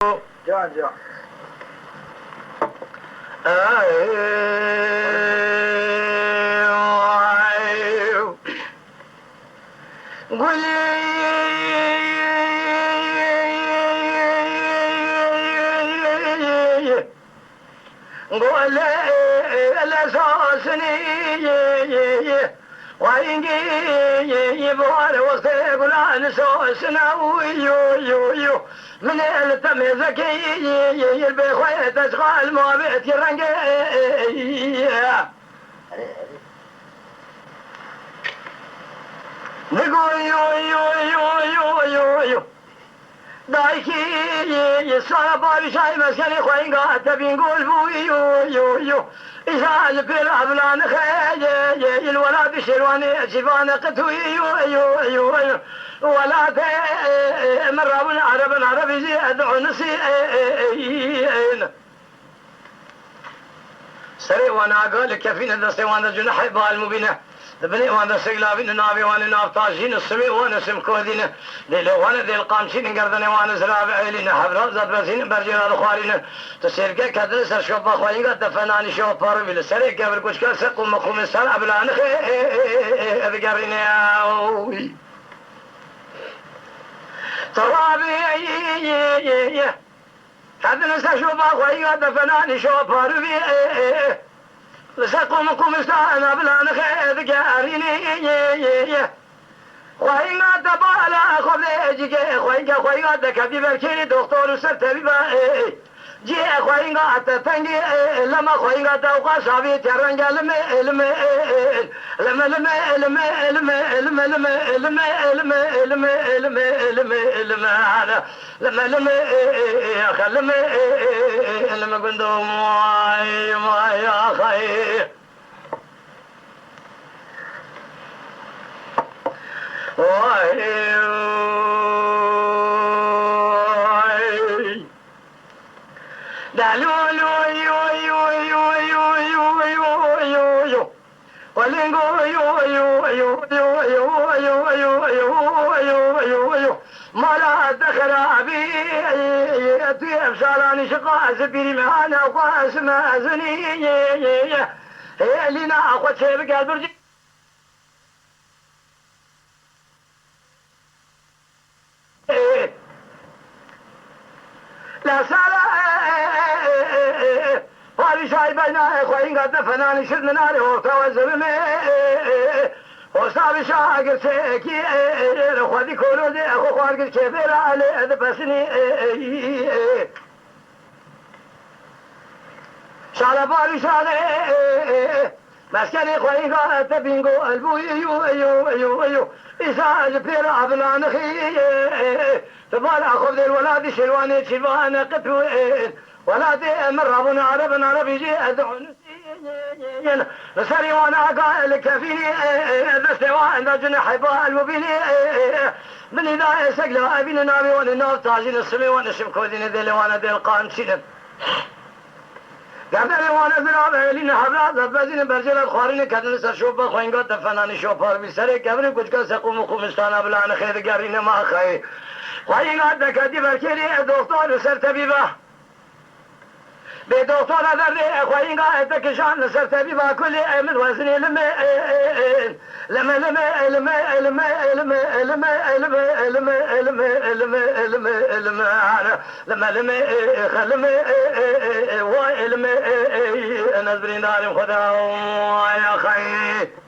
جا جا قول الأساسني وينجي يبغى وقت يقول أنا سوسنا ويو من التمزك البخوي تشغال ما بيت يرنج نقول يو دايكي صار بابي شاي مسكني خوين قاعد تبين قول بو يو إذا البير أبلان خيج الولا بشرواني شفاني قتو يو ولا مرابون عربي زي أدعو نسي سري وانا قال كفين دستي وانا جناح بالمبينه دبني وانا سيلافين نابي وانا نافتاشين السمي وانا سمكودين ديل وانا ديل قامشين قردني وانا زراب عيلين حبرات زبرزين برجينا الخوارين تسيرك كدر سر شوبا خوين قد فناني شوب بارو بيل سري قبل كوش كاس قوم مخوم سر ابلان بقريني طوابي كدر سر شوبا خوين قد فناني شوب بارو بيل لسقومكم استانا بلان خيذ قاريني خوين قد بالا خذيجك خوين قد كبي بركيني دكتور سرتبي جي خوين قد تنجي لما خوين قد اوقا شابي ترنج لما قندو ما يا خير ملا دخل أبي أطيب شالاني شقاء سبيري معانا وقاس ما زني هي لنا أخوة شيب قلب رجي لا سالا واري شاي بينا خوين قد فناني شد مناري وتوزر وصاب شاقر سيكي خذي كولو دي اخو خوارقر كيفير علي ادبسني شالا باري شالي مسكني خوين قد تبينقو البو يو إذا جبير أبلان خي تبال أخذ ذي الولاد شلواني شلواني قتوين ولادي مرابون عربي يجي أدعو نسيين نسري وانا قائل كفيني ذا سواء ذا جناح بالمبيني من إذا سقلا أبين نابي وانا ناب تاجين السمي وانا شمكودين ذي وانا ذي القانشين قبل وانا زراب عيلين حبلات زبازين برجل الخوارين كدن سر شوبا خوين قد فناني شوبار بسري قبل كوش كاس قوم خمستانا بلان خير قارين ما خي خوين قد كدي بركيري دكتور سر تبيبه بدكتور ذري خوين قد كشان سر تبيبه كل من وزني لما نزرين دارم خدا يا خير